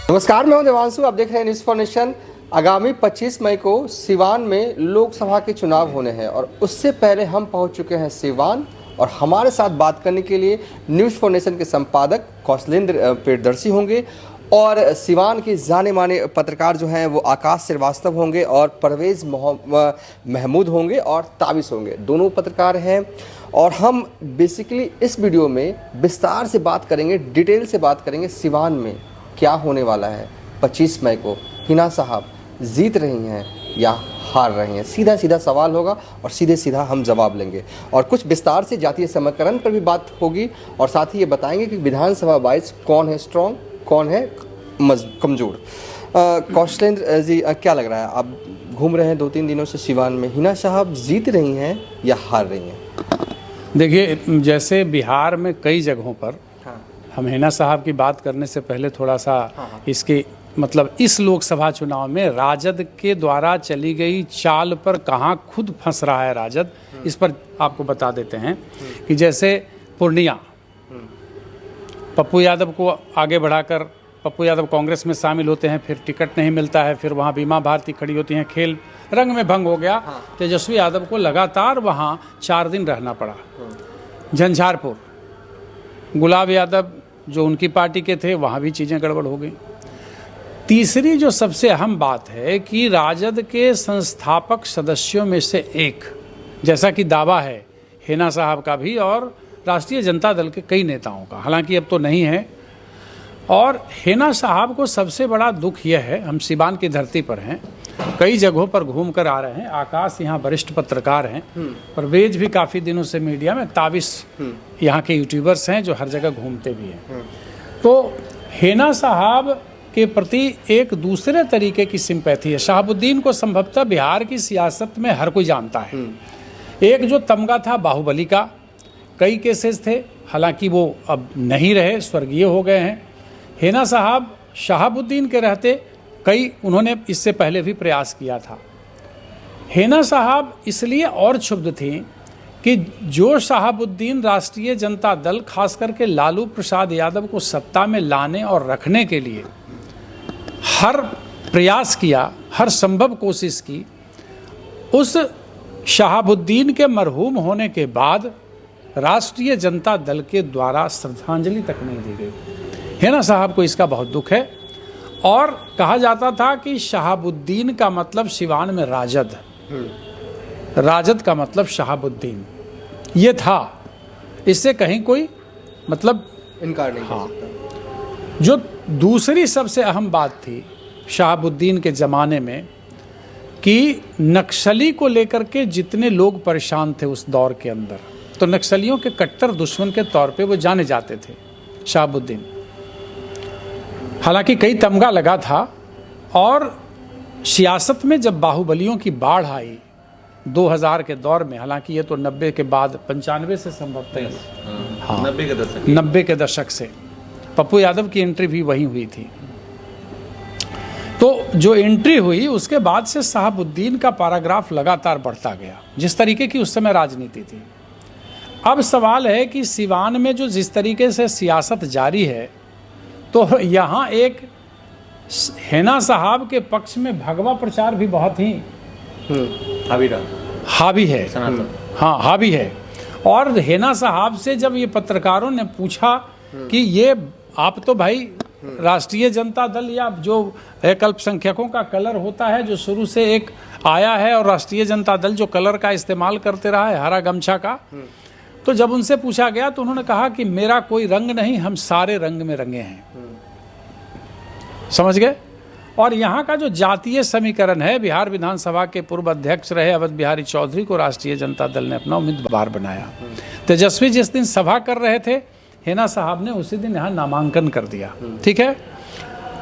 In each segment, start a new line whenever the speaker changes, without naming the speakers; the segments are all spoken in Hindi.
नमस्कार, मैं हूं देवांशु। आप देख रहे हैं न्यूज़ फॉर नेशन। आगामी 25 मई को सिवान में लोकसभा के चुनाव होने हैं और उससे पहले हम पहुंच चुके हैं सिवान और हमारे साथ बात करने के लिए न्यूज़ फॉर नेशन के संपादक कौशलेंद्र प्रियदर्शी होंगे और सिवान के जाने माने पत्रकार जो हैं वो आकाश श्रीवास्तव होंगे और परवेज़ महमूद होंगे और ताबिश होंगे। दोनों पत्रकार हैं और हम बेसिकली इस वीडियो में विस्तार से बात करेंगे, डिटेल से बात करेंगे सिवान में क्या होने वाला है 25 मई को। हिना साहब जीत रही हैं या हार रही हैं, सीधा सीधा सवाल होगा और सीधे सीधा हम जवाब लेंगे और कुछ विस्तार से जातीय समीकरण पर भी बात होगी और साथ ही ये बताएंगे कि विधानसभा वाइज कौन है स्ट्रॉन्ग, कौन है कमज़ोर। कौशलेंद्र जी, क्या लग रहा है? आप घूम रहे हैं 2-3 दिनों से सिवान में, हिना साहब जीत रही हैं या हार रही हैं?
देखिए, जैसे बिहार में कई जगहों पर हम हिना साहब की बात करने से पहले थोड़ा सा इसके मतलब इस लोकसभा चुनाव में राजद के द्वारा चली गई चाल पर कहाँ खुद फंस रहा है राजद, इस पर आपको बता देते हैं कि जैसे पूर्णिया, पप्पू यादव को आगे बढ़ाकर पप्पू यादव कांग्रेस में शामिल होते हैं, फिर टिकट नहीं मिलता है, फिर वहाँ बीमा भारती खड़ी होती हैं, खेल रंग में भंग हो गया। तेजस्वी यादव को लगातार वहाँ 4 दिन रहना पड़ा। झंझारपुर, गुलाब यादव जो उनकी पार्टी के थे, वहाँ भी चीज़ें गड़बड़ हो गई। तीसरी जो सबसे अहम बात है कि राजद के संस्थापक सदस्यों में से एक, जैसा कि दावा है हिना साहब का भी और राष्ट्रीय जनता दल के कई नेताओं का, हालांकि अब तो नहीं है, और हिना साहब को सबसे बड़ा दुख यह है, हम सिवान की धरती पर हैं, कई जगहों पर घूम कर आ रहे हैं, आकाश यहाँ वरिष्ठ पत्रकार हैं, परवेज भी काफ़ी दिनों से मीडिया में, ताबिश यहाँ के यूट्यूबर्स हैं जो हर जगह घूमते भी हैं। तो हिना साहब के प्रति एक दूसरे तरीके की सिंपैथी है। शहाबुद्दीन को संभवतः बिहार की सियासत में हर कोई जानता है। एक जो तमगा था बाहुबली का, कई केसेस थे, हालांकि वो अब नहीं रहे, स्वर्गीय हो गए हैं। हिना साहब शहाबुद्दीन के रहते कई उन्होंने इससे पहले भी प्रयास किया था। हिना साहब इसलिए और क्षुब्ध थी कि जो शहाबुद्दीन राष्ट्रीय जनता दल खास करके लालू प्रसाद यादव को सत्ता में लाने और रखने के लिए हर प्रयास किया, हर संभव कोशिश की, उस शहाबुद्दीन के मरहूम होने के बाद राष्ट्रीय जनता दल के द्वारा श्रद्धांजलि तक नहीं दी गई। हिना साहब को इसका बहुत दुख है और कहा जाता था कि शहाबुद्दीन का मतलब सिवान में राजद, राजद का मतलब शहाबुद्दीन, ये था, इससे कहीं कोई मतलब
इनकार नहीं कर सकता।
जो दूसरी सबसे अहम बात थी शहाबुद्दीन के ज़माने में कि नक्सली को लेकर के जितने लोग परेशान थे उस दौर के अंदर, तो नक्सलियों के कट्टर दुश्मन के तौर पे वो जाने जाते थे शहाबुद्दीन। हालांकि कई तमगा लगा था और सियासत में जब बाहुबलियों की बाढ़ आई 2000 के दौर में, हालांकि ये तो 90 के बाद, 95 से संभवतः, हाँ 90 के दशक से पप्पू यादव की एंट्री भी वहीं हुई थी। तो जो एंट्री हुई उसके बाद से शहाबुद्दीन का पैराग्राफ लगातार बढ़ता गया, जिस तरीके की उस समय राजनीति थी। अब सवाल है कि सिवान में जो जिस तरीके से सियासत जारी है, तो यहाँ एक हिना साहब के पक्ष में भगवा प्रचार भी बहुत ही हावी है। हाँ, हावी है। और हिना साहब से जब ये पत्रकारों ने पूछा कि ये आप तो भाई राष्ट्रीय जनता दल या जो एक अल्पसंख्यकों का कलर होता है जो शुरू से एक आया है और राष्ट्रीय जनता दल जो कलर का इस्तेमाल करते रहा है, हरा गमछा का, तो जब उनसे पूछा गया तो उन्होंने कहा कि मेरा कोई रंग नहीं, हम सारे रंग में रंगे हैं। समझ गए? और यहाँ का जो जातीय समीकरण है, बिहार विधानसभा के पूर्व अध्यक्ष रहे अवध बिहारी चौधरी को राष्ट्रीय जनता दल ने अपना उम्मीदवार बनाया। तेजस्वी जिस दिन सभा कर रहे थे, हिना साहब ने उसी दिन यहाँ नामांकन कर दिया। ठीक है,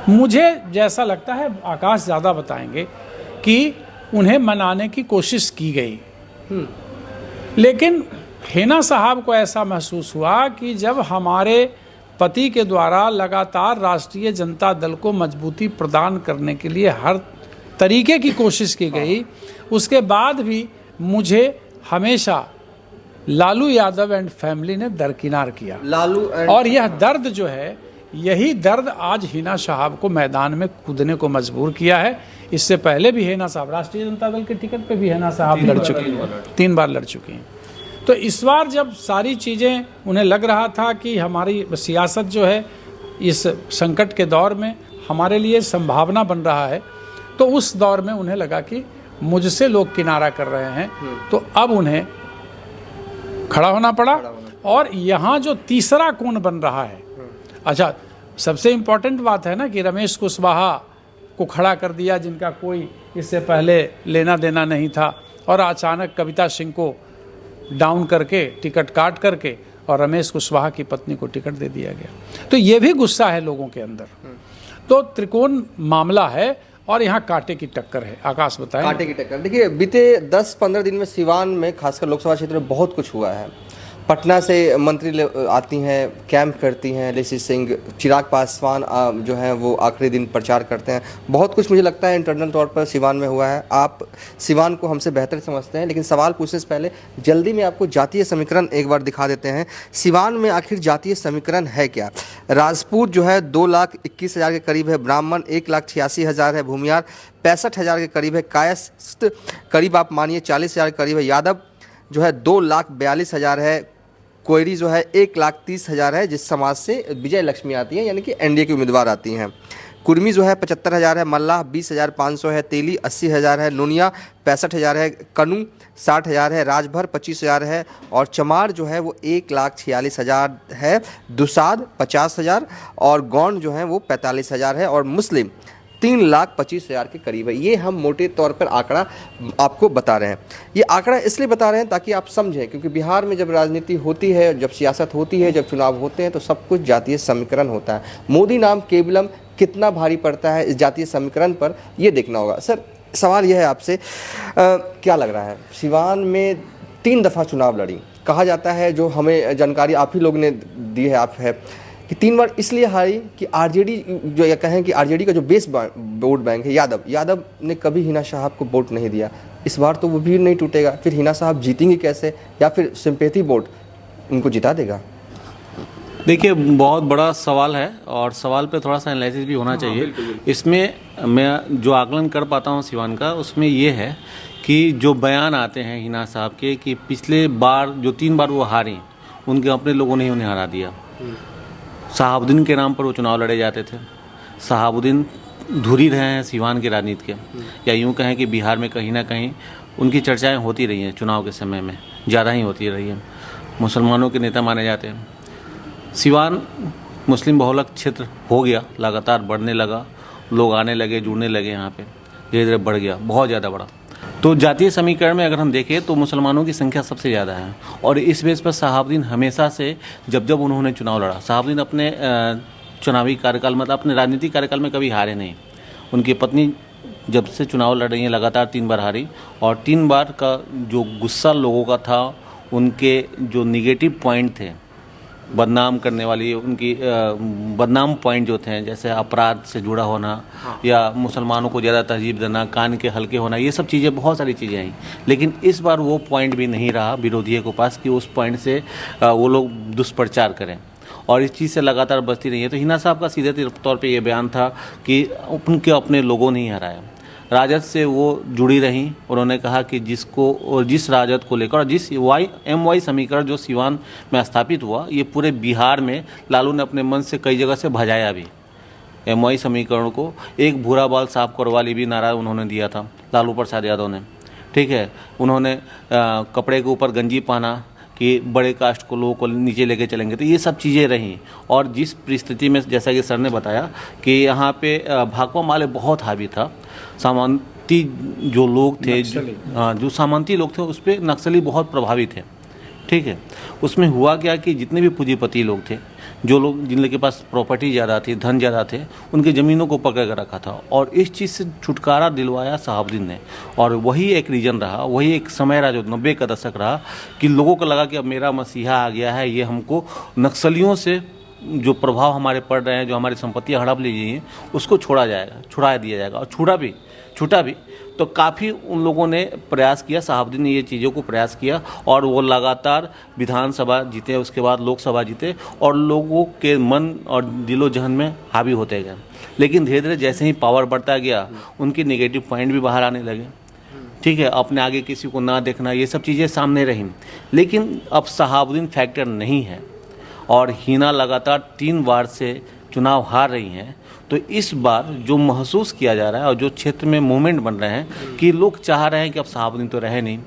मुझे जैसा लगता है, आकाश ज़्यादा बताएंगे, कि उन्हें मनाने की कोशिश की गई, लेकिन हिना साहब को ऐसा महसूस हुआ कि जब हमारे पति के द्वारा लगातार राष्ट्रीय जनता दल को मजबूती प्रदान करने के लिए हर तरीके की कोशिश की गई, उसके बाद भी मुझे हमेशा लालू यादव एंड फैमिली ने दरकिनार किया।
लालू
और यह दर्द जो है यही दर्द आज हिना साहब को मैदान में कूदने को मजबूर किया है। इससे पहले भी हिना साहब राष्ट्रीय जनता दल के टिकट पे भी हिना साहब लड़ चुकी हैं, 3 बार लड़ चुकी हैं। तो इस बार जब सारी चीज़ें उन्हें लग रहा था कि हमारी सियासत जो है इस संकट के दौर में हमारे लिए संभावना बन रहा है, तो उस दौर में उन्हें लगा कि मुझसे लोग किनारा कर रहे हैं, तो अब उन्हें खड़ा होना पड़ा। और यहाँ जो तीसरा कोण बन रहा है, अच्छा सबसे इम्पोर्टेंट बात है ना कि रमेश कुशवाहा को खड़ा कर दिया, जिनका कोई इससे पहले लेना देना नहीं था, और अचानक कविता सिंह को डाउन करके टिकट काट करके और रमेश कुशवाहा की पत्नी को टिकट दे दिया गया। तो ये भी गुस्सा है लोगों के अंदर। तो त्रिकोण मामला है और यहाँ कांटे की टक्कर है। आकाश बताएं।
कांटे की टक्कर, देखिए बीते 10-15 दिन में सिवान में खासकर लोकसभा क्षेत्र में बहुत कुछ हुआ है। पटना से मंत्री आती हैं, कैंप करती हैं, लेसी सिंह, चिराग पासवान जो हैं वो आखिरी दिन प्रचार करते हैं। बहुत कुछ मुझे लगता है इंटरनल तौर पर सिवान में हुआ है। आप सिवान को हमसे बेहतर समझते हैं, लेकिन सवाल पूछने से पहले जल्दी में आपको जातीय समीकरण एक बार दिखा देते हैं। सिवान में आखिर जातीय समीकरण है क्या? राजपूत जो है 2,21,000 के करीब है, ब्राह्मण 1,86,000 है, भूमियार 65,000 के करीब है, कायस्थ करीब आप मानिए 40,000 के करीब है, यादव जो है 2,42,000 है, कोयरी जो है 1,30,000 है, जिस समाज से विजय लक्ष्मी आती है, यानी कि एनडीए की उम्मीदवार आती हैं। कुर्मी जो है 75,000 है, मल्लाह 20,500 है, तेली 80,000 है, नोनिया 65,000 है, कनू 60,000 है, राजभर 25,000 है, और चमार जो है वो 1,46,000 है, दुसाद 50,000 और गौंड जो है वो 45,000 है, और मुस्लिम 3,25,000 के करीब है। ये हम मोटे तौर पर आंकड़ा आपको बता रहे हैं। ये आंकड़ा इसलिए बता रहे हैं ताकि आप समझें, क्योंकि बिहार में जब राजनीति होती है, जब सियासत होती है, जब चुनाव होते हैं, तो सब कुछ जातीय समीकरण होता है। मोदी नाम केवलम कितना भारी पड़ता है इस जातीय समीकरण पर, ये देखना होगा। सर सवाल यह है आपसे, क्या लग रहा है, सिवान में 3 दफ़ा चुनाव लड़ी, कहा जाता है, जो हमें जानकारी आप ही लोग ने दी है, आप है कि 3 बार इसलिए हारी कि आरजेडी जो या कहें कि आरजेडी का जो बेस वोट बैंक है यादव ने कभी हिना साहब को वोट नहीं दिया। इस बार तो वो भी नहीं टूटेगा, फिर हिना साहब जीतेंगे कैसे, या फिर सिंपैथी वोट उनको जिता देगा?
देखिए बहुत बड़ा सवाल है और सवाल पे थोड़ा सा एनालिसिस भी होना चाहिए। इसमें मैं जो आकलन कर पाता हूँ सिवान का, उसमें ये है कि जो बयान आते हैं हिना साहब के कि पिछले बार जो 3 बार वो हारी, उनके अपने लोगों ने उन्हें हरा दिया। शहाबुद्दीन के नाम पर वो चुनाव लड़े जाते थे। शहाबुद्दीन धुरी रहे हैं सिवान की राजनीति के, या यूँ कहें कि बिहार में कहीं ना कहीं उनकी चर्चाएं होती रही हैं, चुनाव के समय में ज़्यादा ही होती रही हैं। मुसलमानों के नेता माने जाते हैं। सिवान मुस्लिम बहुलक क्षेत्र हो गया, लगातार बढ़ने लगा, लोग आने लगे, जुड़ने लगे, यहाँ पे धीरे धीरे बढ़ गया, बहुत ज़्यादा बढ़ा। तो जातीय समीकरण में अगर हम देखें तो मुसलमानों की संख्या सबसे ज़्यादा है, और इस बेस पर शहाबुद्दीन हमेशा से जब उन्होंने चुनाव लड़ा, शहाबुद्दीन अपने चुनावी कार्यकाल मतलब अपने राजनीतिक कार्यकाल में कभी हारे नहीं। उनकी पत्नी जब से चुनाव लड़ रही हैं लगातार 3 बार हारी, और 3 बार का जो गुस्सा लोगों का था, उनके जो निगेटिव पॉइंट थे, बदनाम करने वाली उनकी बदनाम पॉइंट जो थे, जैसे अपराध से जुड़ा होना, या मुसलमानों को ज़्यादा तहजीब देना, कान के हल्के होना, ये सब चीज़ें, बहुत सारी चीज़ें आई। लेकिन इस बार वो पॉइंट भी नहीं रहा विरोधियों के पास कि उस पॉइंट से वो लोग दुष्प्रचार करें, और इस चीज़ से लगातार बचती रही है। तो हिना साहब का सीधे तौर पे ये बयान था कि उनके अपने लोगों ने ही हराया, राजद से वो जुड़ी रहीं। उन्होंने कहा कि जिसको और जिस राजद को लेकर और जिस MY समीकरण जो सिवान में स्थापित हुआ, ये पूरे बिहार में लालू ने अपने मन से कई जगह से भजाया भी। MY समीकरण को एक भूरा बाल साफ करवाली भी नारा उन्होंने दिया था लालू प्रसाद यादव ने, ठीक है। उन्होंने कपड़े के ऊपर गंजी पहना कि बड़े कास्ट को लोगों को नीचे लेके चलेंगे। तो ये सब चीज़ें रहीं, और जिस परिस्थिति में जैसा कि सर ने बताया कि यहाँ पे भाकपा माले बहुत हावी था, सामंती जो लोग थे, जो सामंती लोग थे, उस पर नक्सली बहुत प्रभावी थे, ठीक है। उसमें हुआ क्या कि जितने भी पूंजीपति लोग थे, जो लोग जिनके पास प्रॉपर्टी ज़्यादा थी, धन ज़्यादा थे, उनकी ज़मीनों को पकड़ कर रखा था, और इस चीज़ से छुटकारा दिलवाया शहाबुद्दीन ने। और वही एक रीजन रहा, वही एक समय रहा जो 90 का दशक रहा कि लोगों को लगा कि अब मेरा मसीहा आ गया है, ये हमको नक्सलियों से जो प्रभाव हमारे पड़ रहे हैं, जो हमारी संपत्तियां हड़प ली गई हैं, उसको छुड़ा दिया जाएगा। और छूटा भी तो काफ़ी उन लोगों ने प्रयास किया, शहाबुद्दीन ने ये चीज़ों को प्रयास किया और वो लगातार विधानसभा जीते, उसके बाद लोकसभा जीते और लोगों के मन और दिलो जहन में हावी होते गए। लेकिन धीरे धीरे जैसे ही पावर बढ़ता गया, उनके नेगेटिव पॉइंट भी बाहर आने लगे। ठीक है, अपने आगे किसी को ना देखना, ये सब चीज़ें सामने रहीं। लेकिन अब शहाबुद्दीन फैक्टर नहीं है और हिना लगातार 3 बार से चुनाव हार रही हैं। तो इस बार जो महसूस किया जा रहा है और जो क्षेत्र में मूवमेंट बन रहे हैं कि लोग चाह रहे हैं कि अब शहाबुद्दीन तो रहे नहीं,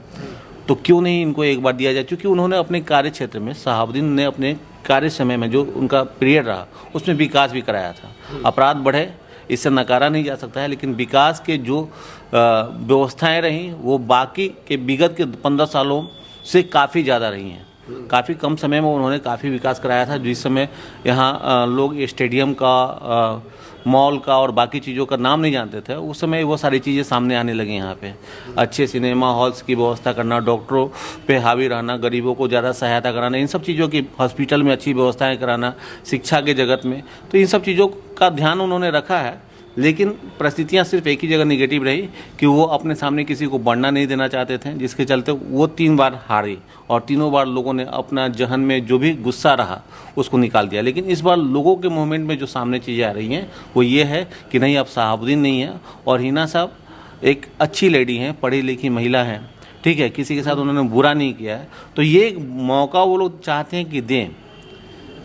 तो क्यों नहीं इनको एक बार दिया जाए। क्योंकि उन्होंने अपने कार्य क्षेत्र में, शहाबुद्दीन ने अपने कार्य समय में जो उनका पीरियड रहा उसमें विकास भी कराया था। अपराध बढ़े, इससे नकारा नहीं जा सकता है, लेकिन विकास के जो व्यवस्थाएं रहीं वो बाकी के विगत के 15 सालों से काफ़ी ज़्यादा रही हैं। काफ़ी कम समय में उन्होंने काफ़ी विकास कराया था। जिस समय यहाँ लोग स्टेडियम का, मॉल का और बाकी चीज़ों का नाम नहीं जानते थे, उस समय वो सारी चीज़ें सामने आने लगी। यहाँ पे अच्छे सिनेमा हॉल्स की व्यवस्था करना, डॉक्टरों पे हावी रहना, गरीबों को ज़्यादा सहायता कराना, इन सब चीज़ों की, हॉस्पिटल में अच्छी व्यवस्थाएं कराना, शिक्षा के जगत में, तो इन सब चीज़ों का ध्यान उन्होंने रखा है। लेकिन परिस्थितियाँ सिर्फ एक ही जगह निगेटिव रही कि वो अपने सामने किसी को बढ़ना नहीं देना चाहते थे, जिसके चलते वो 3 बार हारी और तीनों बार लोगों ने अपना जहन में जो भी गुस्सा रहा उसको निकाल दिया। लेकिन इस बार लोगों के मूवमेंट में जो सामने चीज़ें आ रही हैं वो ये है कि नहीं, अब शहाबुद्दीन नहीं है और हिना साहब एक अच्छी लेडी हैं, पढ़ी लिखी महिला हैं। ठीक है, किसी के साथ उन्होंने बुरा नहीं किया है, तो ये एक मौका वो लोग चाहते हैं कि दें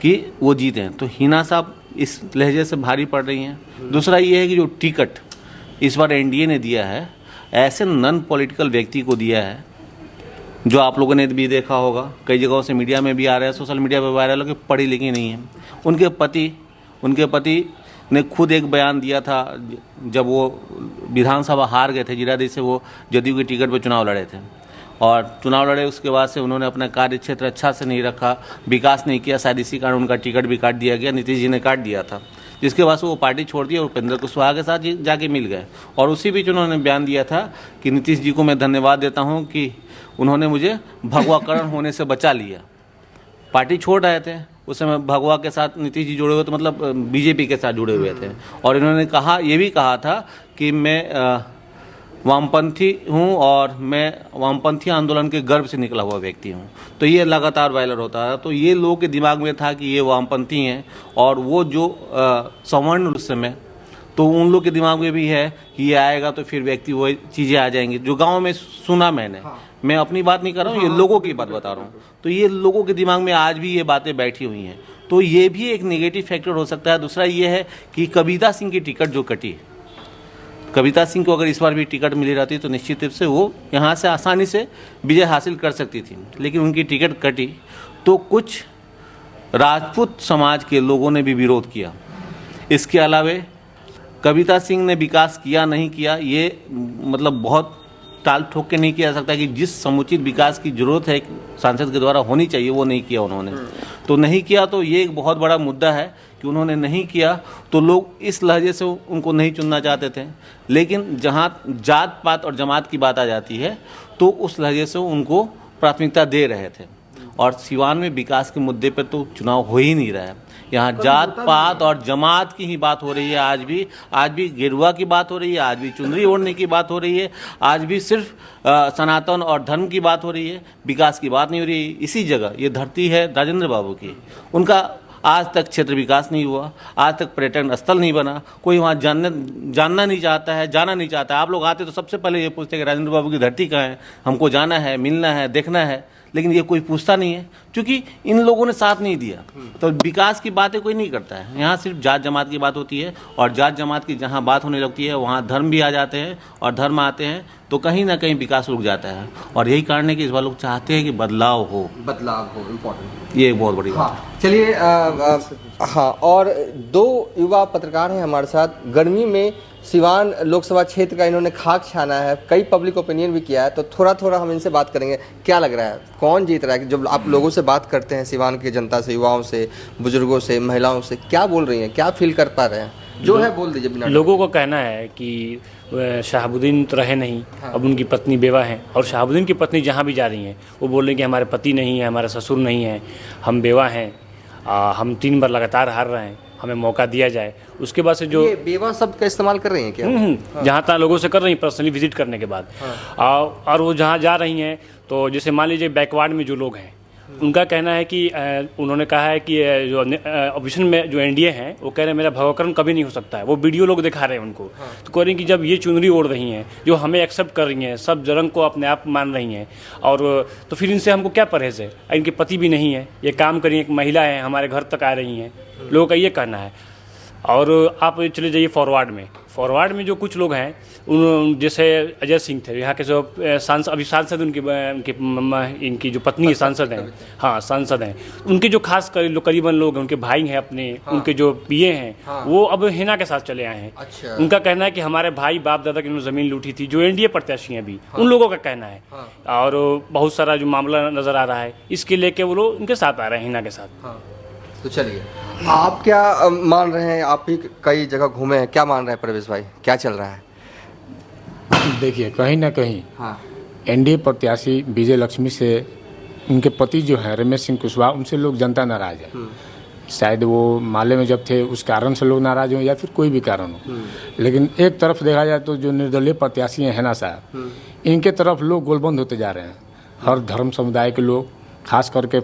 कि वो जीतें। तो हिना साहब इस लहजे से भारी पड़ रही हैं। दूसरा ये है कि जो टिकट इस बार एनडीए ने दिया है, ऐसे नॉन पॉलिटिकल व्यक्ति को दिया है जो आप लोगों ने भी देखा होगा, कई जगहों से मीडिया में भी आ रहा है, सोशल मीडिया पर वायरल हो कि पढ़ी लिखी नहीं है। उनके पति ने खुद एक बयान दिया था जब वो विधानसभा हार गए थे, जीरादेई से वो जदयू के टिकट पर चुनाव लड़े थे और चुनाव लड़े, उसके बाद से उन्होंने अपना कार्य क्षेत्र अच्छा से नहीं रखा, विकास नहीं किया, शायद इसी कारण उनका टिकट भी काट दिया गया, नीतीश जी ने काट दिया था, जिसके बाद से वो पार्टी छोड़ दी और उपेंद्र कुशवाहा के साथ जाके मिल गए। और उसी बीच उन्होंने बयान दिया था कि नीतीश जी को मैं धन्यवाद देता हूँ कि उन्होंने मुझे भगवाकरण होने से बचा लिया। पार्टी छोड़ रहे थे उस समय, भगवा के साथ नीतीश जी जुड़े हुए थे, मतलब बीजेपी के साथ जुड़े हुए थे। और इन्होंने कहा, ये भी कहा था कि मैं वामपंथी हूँ और मैं वामपंथी आंदोलन के गर्भ से निकला हुआ व्यक्ति हूँ। तो ये लगातार वायरल होता है। तो ये लोगों के दिमाग में था कि ये वामपंथी हैं और वो जो सवर्ण उस समय, तो उन लोग के दिमाग में भी है कि ये आएगा तो फिर व्यक्ति वो चीज़ें आ जाएंगी जो गांव में सुना मैंने। मैं अपनी बात नहीं कर रहा हूँ, ये लोगों की बात बता रहा हूँ। तो ये लोगों के दिमाग में आज भी ये बातें बैठी हुई हैं, तो ये भी एक नेगेटिव फैक्टर हो सकता है। दूसरा ये है कि कविता सिंह की टिकट जो कटी, कविता सिंह को अगर इस बार भी टिकट मिली रहती तो निश्चित रूप से वो यहाँ से आसानी से विजय हासिल कर सकती थी, लेकिन उनकी टिकट कटी तो कुछ राजपूत समाज के लोगों ने भी विरोध किया। इसके अलावे कविता सिंह ने विकास किया नहीं किया, ये मतलब बहुत टाल ठोक के नहीं किया जा सकता कि जिस समुचित विकास की जरूरत है सांसद के द्वारा होनी चाहिए वो नहीं किया उन्होंने। तो नहीं किया, तो ये एक बहुत बड़ा मुद्दा है कि उन्होंने नहीं किया, तो लोग इस लहजे से उनको नहीं चुनना चाहते थे। लेकिन जहाँ जात पात और जमात की बात आ जाती है तो उस लहजे से उनको प्राथमिकता दे रहे थे। और सिवान में विकास के मुद्दे पर तो चुनाव हो ही नहीं रहा है, यहाँ जात पात और जमात की ही बात हो रही है। आज भी गेरुआ की बात हो रही है, आज भी चुनरी ओढ़ने की बात हो रही है, आज भी सिर्फ सनातन और धर्म की बात हो रही है, विकास की बात नहीं हो रही है। इसी जगह ये धरती है राजेंद्र बाबू की, उनका आज तक क्षेत्र विकास नहीं हुआ, आज तक पर्यटन स्थल नहीं बना, कोई वहाँ जानना नहीं चाहता है, जाना नहीं चाहता है। आप लोग आते तो सबसे पहले ये पूछते हैं कि राजेंद्र बाबू की धरती कहाँ है, हमको जाना है, मिलना है, देखना है, लेकिन ये कोई पूछता नहीं है क्योंकि इन लोगों ने साथ नहीं दिया। तो विकास की बातें कोई नहीं करता है, यहाँ सिर्फ जात जमात की बात होती है और जात जमात की जहाँ बात होने लगती है वहाँ धर्म भी आ जाते हैं और धर्म आते हैं तो कहीं ना कहीं विकास रुक जाता है। और यही कारण है कि इस बार लोग चाहते हैं कि बदलाव हो, इम्पोर्टेंट, ये एक बहुत बड़ी बात है।
चलिए हाँ, और 2 युवा पत्रकार हैं हमारे साथ। गर्मी में सिवान लोकसभा क्षेत्र का इन्होंने खाक छाना है, कई पब्लिक ओपिनियन भी किया है, तो थोड़ा हम इनसे बात करेंगे। क्या लग रहा है, कौन जीत रहा है? जब आप लोगों से बात करते हैं, सिवान की जनता से, युवाओं से, बुजुर्गों से, महिलाओं से, क्या बोल रही हैं, क्या फील कर पा रहे हैं? जो है बोल दीजिए बिना।
लोगों को कहना है कि शहाबुद्दीन तो रहे नहीं, अब उनकी पत्नी बेवा हैं और शहाबुद्दीन की पत्नी जहाँ भी जा रही हैं वो बोल रही हैं कि हमारे पति नहीं है, हमारे ससुर नहीं है, हम बेवा हैं, हम 3 बार लगातार हार रहे हैं, हमें मौका दिया जाए। उसके बाद से जो
ये बेवा शब्द का इस्तेमाल कर रही हैं क्या?
जहाँ तहाँ लोगों से कर रही हैं पर्सनली विजिट करने के बाद। और वो जहाँ जा रही हैं तो जैसे मान लीजिए बैकवर्ड में जो लोग हैं उनका कहना है कि उन्होंने कहा है कि जो ऑपोजिशन में जो एनडीए हैं वो कह रहे हैं मेरा भगवकरण कभी नहीं हो सकता है। वो वीडियो लोग दिखा रहे हैं उनको, तो कह रहे हैं कि जब ये चुनरी ओढ़ रही हैं, जो हमें एक्सेप्ट कर रही हैं, सब रंग को अपने आप मान रही हैं, और तो फिर इनसे हमको क्या परहेज है? इनके पति भी नहीं है, ये काम करिए, एक महिला है, हमारे घर तक आ रही हैं, लोगों का ये कहना है। और आप चले जाइए फॉरवर्ड में जो कुछ लोग हैं उन जैसे अजय सिंह थे, यहाँ के जो सांसद इनकी जो पत्नी सांसद हैं, हाँ सांसद हैं, उनके जो खास करीबन लोग हैं, उनके भाई हैं अपने, उनके जो पीए हैं, वो अब हिना के साथ चले आए हैं।
अच्छा।
उनका कहना है कि हमारे भाई बाप दादा की उन्होंने ज़मीन लूटी थी, जो एनडीए प्रत्याशी हैं अभी, उन लोगों का कहना है। और बहुत सारा जो मामला नज़र आ रहा है, इसके लेके वो लोग उनके साथ आ रहे हैं, हिना के साथ।
तो चलिए, आप क्या मान रहे हैं? आप भी कई जगह घूमे हैं, क्या मान रहे हैं प्रवेश भाई, क्या चल रहा है?
देखिए, कहीं ना कहीं
हाँ,
एनडीए प्रत्याशी विजय लक्ष्मी से उनके पति जो है रमेश सिंह कुशवाहा, उनसे लोग जनता नाराज है। शायद वो माले में जब थे उस कारण से लोग नाराज हो या फिर कोई भी कारण हो, लेकिन एक तरफ देखा जाए तो जो निर्दलीय प्रत्याशी हैं हिना साहब, इनके तरफ लोग गोलबंद होते जा रहे हैं। हर धर्म समुदाय के लोग, खास करके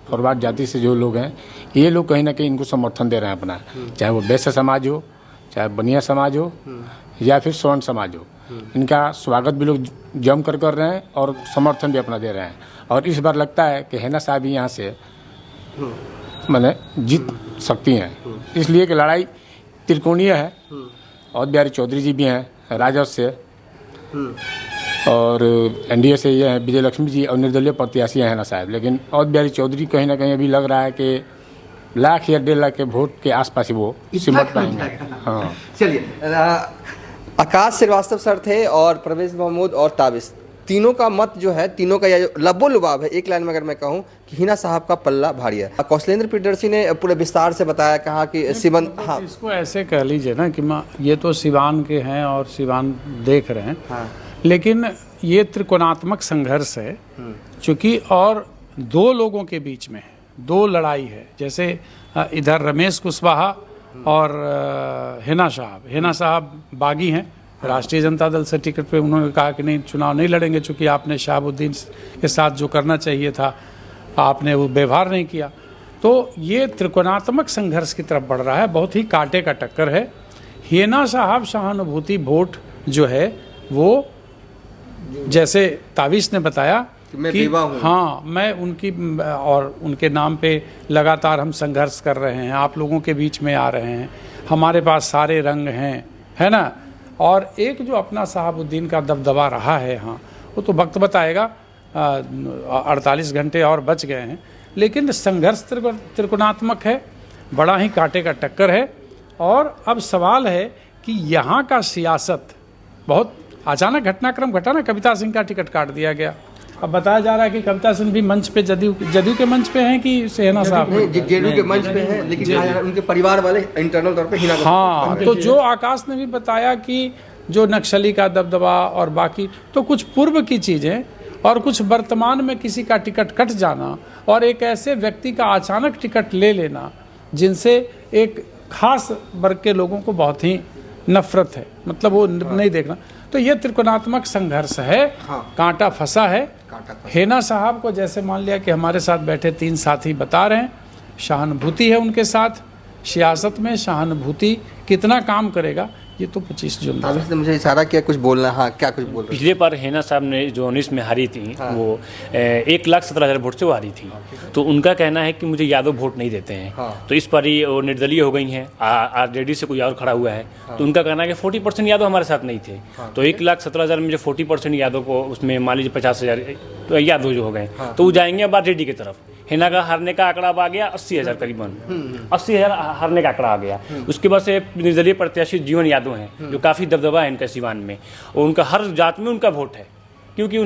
फॉरवर्ड जाति से जो लोग हैं, ये लोग कहीं ना कहीं इनको समर्थन दे रहे हैं अपना, चाहे वो वैश्य समाज हो, चाहे बनिया समाज हो, या फिर स्वर्ण समाज हो। इनका स्वागत भी लोग जम कर रहे हैं और समर्थन भी अपना दे रहे हैं। और इस बार लगता है कि हिना साहब भी यहाँ से मैंने जीत सकती हैं, इसलिए कि लड़ाई त्रिकोणीय है। और बिहारी चौधरी जी भी हैं राजद से, और एनडीए से ये हैं विजय लक्ष्मी जी, और निर्दलीय प्रत्याशी हैं हिना साहब। लेकिन और बिहारी चौधरी कहीं ना कहीं अभी लग रहा है कि 1 या 1.5 लाख के वोट के आसपास ही वो सिमट पाएंगे। हाँ,
चलिए, आकाश श्रीवास्तव सर थे और प्रवेश महमूद और ताबिश, तीनों का मत जो है, तीनों का यह लबो लुबाब है। एक लाइन में अगर मैं कहूं कि हिना साहब का पल्ला भारी है। कौशलेंद्र प्रियदर्शी ने पूरे विस्तार से बताया, कहा कि सिवन, हाँ,
इसको ऐसे कह लीजिए ना कि ये तो सिवान के हैं और सिवान देख रहे हैं,
हाँ,
लेकिन ये त्रिकोणात्मक संघर्ष है चूंकि, और 2 लोगों के बीच में 2 लड़ाई है। जैसे इधर रमेश कुशवाहा और हिना साहब बागी हैं, राष्ट्रीय जनता दल से टिकट पे उन्होंने कहा कि नहीं, चुनाव नहीं लड़ेंगे चूंकि आपने शहाबुद्दीन के साथ जो करना चाहिए था आपने वो व्यवहार नहीं किया। तो ये त्रिकोणात्मक संघर्ष की तरफ बढ़ रहा है, बहुत ही कांटे का टक्कर है। हिना साहब सहानुभूति वोट जो है वो, जैसे ताबिश ने बताया
मैं
कि
बेवा हूं।
हाँ, मैं उनकी और उनके नाम पे लगातार हम संघर्ष कर रहे हैं, आप लोगों के बीच में आ रहे हैं, हमारे पास सारे रंग हैं, है ना। और एक जो अपना शहाबुद्दीन का दबदबा रहा है, हाँ, वो तो वक्त बताएगा। 48 घंटे और बच गए हैं, लेकिन संघर्ष त्रिकोणात्मक है, बड़ा ही कांटे का टक्कर है। और अब सवाल है कि यहाँ का सियासत, बहुत अचानक घटनाक्रम घटा ना, कविता सिंह का टिकट काट दिया गया। अब बताया जा रहा है कि कविता सिंह भी मंच पे, जदयू के मंच पे हैं कि हिना साहब?
जेडीयू के मंच पे हैं, लेकिन कहा जा रहा है उनके परिवार वाले इंटरनल तौर पे हिना को,
हाँ, तो जो आकाश ने भी बताया कि जो नक्सली का दबदबा और बाकी, तो कुछ पूर्व की चीज़ें और कुछ वर्तमान में किसी का टिकट कट जाना और एक ऐसे व्यक्ति का अचानक टिकट ले लेना जिनसे एक खास वर्ग के लोगों को बहुत ही नफरत है, मतलब वो नहीं देखना। तो ये त्रिकोणात्मक संघर्ष है, कांटा फंसा है। हिना साहब को जैसे मान लिया कि हमारे साथ बैठे 3 साथी बता रहे हैं, सहानुभूति है उनके साथ। सियासत में सहानुभूति कितना काम करेगा ये तो 25 जून।
ताबिश ने मुझे इशारा किया कुछ बोलना, हाँ, क्या कुछ बोल रहे?
पिछले बार हिना साहब ने जो 19 में हारी थी, वो 1,17,000 वोट से वो हारी थी। तो उनका कहना है कि मुझे यादव वोट नहीं देते हैं। तो इस बार वो निर्दलीय हो गई हैं, आरजेडी से कोई और खड़ा हुआ है। तो उनका कहना है कि 40% यादव हमारे साथ नहीं थे। तो 1,17,000 में जो 40% यादव को, उसमें मान लीजिए 50,000 तो यादव जो हो गए, तो वो जाएंगे अब आरजेडी की तरफ। हिना का हारने का आंकड़ा आ गया 80,000 करीबन, 80,000 हारने का आंकड़ा आ गया। उसके बाद से निर्दलीय प्रत्याशी जीवन यादव हैं, जो काफ़ी दबदबा है इनका सिवान में, और उनका हर जात में उनका वोट है, क्योंकि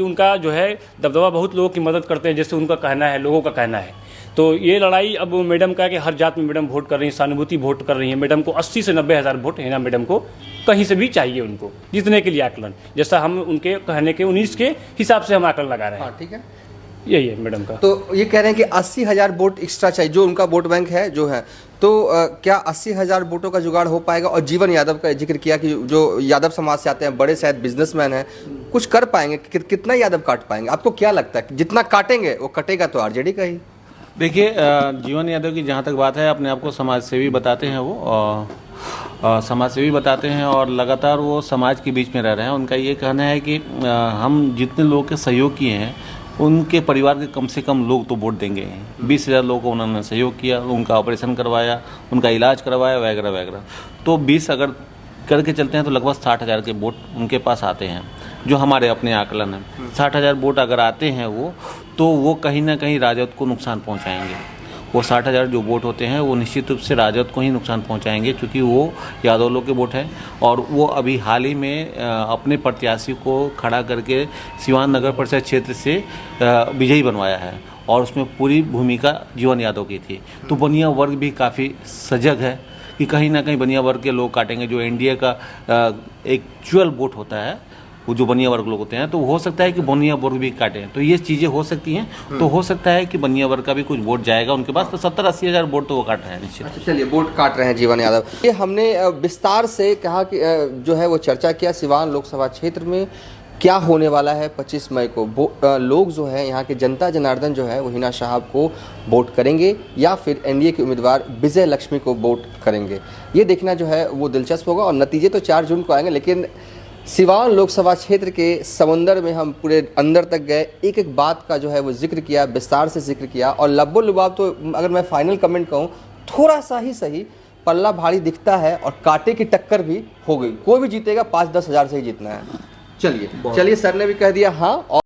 उनका जो है दबदबा बहुत लोगों की मदद करते हैं, जैसे उनका कहना है, लोगों का कहना है। तो ये लड़ाई अब मैडम का कि हर जात में मैडम वोट कर रही हैं, सहानुभूति वोट कर रही हैं। मैडम को 80 से 90,000 वोट हिना मैडम को कहीं से भी चाहिए उनको जीतने के लिए आकलन, जैसा हम उनके कहने के 19 के हिसाब से हम आकलन लगा रहे हैं।
ठीक है,
यही है मैडम का।
तो ये कह रहे हैं कि 80,000 वोट एक्स्ट्रा चाहिए, जो उनका वोट बैंक है जो है, तो क्या 80,000 वोटों का जुगाड़ हो पाएगा? और जीवन यादव का जिक्र किया कि जो यादव समाज से आते हैं, बड़े शायद बिजनेसमैन हैं, कुछ कर पाएंगे? कितना यादव काट पाएंगे? आपको क्या लगता है? जितना काटेंगे वो कटेगा तो आरजेडी का ही।
देखिए, जीवन यादव की जहाँ तक बात है, अपने आप को समाज सेवी बताते हैं वो, समाज सेवी बताते हैं और लगातार वो समाज के बीच में रह रहे हैं। उनका ये कहना है कि हम जितने लोगों के सहयोग किए हैं उनके परिवार के कम से कम लोग तो वोट देंगे। 20,000 लोगों को उन्होंने सहयोग किया, उनका ऑपरेशन करवाया, उनका इलाज करवाया वगैरह वगैरह। तो 20 अगर करके चलते हैं तो लगभग 60,000 के वोट उनके पास आते हैं, जो हमारे अपने आकलन है। 60,000 वोट अगर आते हैं तो वो कहीं ना कहीं राजद को नुकसान पहुंचाएंगे। वो 60,000 जो वोट होते हैं वो निश्चित रूप से राजद को ही नुकसान पहुंचाएंगे, क्योंकि वो यादव लोग के वोट हैं। और वो अभी हाल ही में अपने प्रत्याशी को खड़ा करके सिवान नगर परिषद क्षेत्र से विजयी बनवाया है और उसमें पूरी भूमिका जीवन यादव की थी। तो बनिया वर्ग भी काफ़ी सजग है कि कहीं ना कहीं बनिया वर्ग के लोग काटेंगे। जो एनडीए का एक्चुअल वोट होता है, वो जो बनिया वर्ग लोग होते हैं, तो हो सकता है कि बनिया वर्ग भी काटें। तो ये चीज़ें हो सकती हैं। तो हो सकता है कि बनिया वर्ग का भी कुछ वोट जाएगा उनके पास। तो 70-80 हज़ार वोट तो वो काट रहे हैं निश्चित।
अच्छा, चलिए, वोट काट रहे हैं जीवन यादव। ये हमने विस्तार से कहा कि जो है वो चर्चा किया सिवान लोकसभा क्षेत्र में क्या होने वाला है 25 मई को। लोग जो है यहाँ के जनता जनार्दन जो है वो हिना साहब को वोट करेंगे या फिर एनडीए के उम्मीदवार विजय लक्ष्मी को वोट करेंगे, ये देखना जो है वो दिलचस्प होगा। और नतीजे तो 4 जून को आएंगे। लेकिन सिवान लोकसभा क्षेत्र के समंदर में हम पूरे अंदर तक गए, एक एक बात का जो है वो जिक्र किया, विस्तार से जिक्र किया। और लब्बो लुबाब तो अगर मैं फाइनल कमेंट कहूँ, थोड़ा सा ही सही पल्ला भारी दिखता है और कांटे की टक्कर भी हो गई। कोई भी जीतेगा 5-10 हज़ार से ही जीतना है। चलिए, सर ने भी कह दिया हाँ। और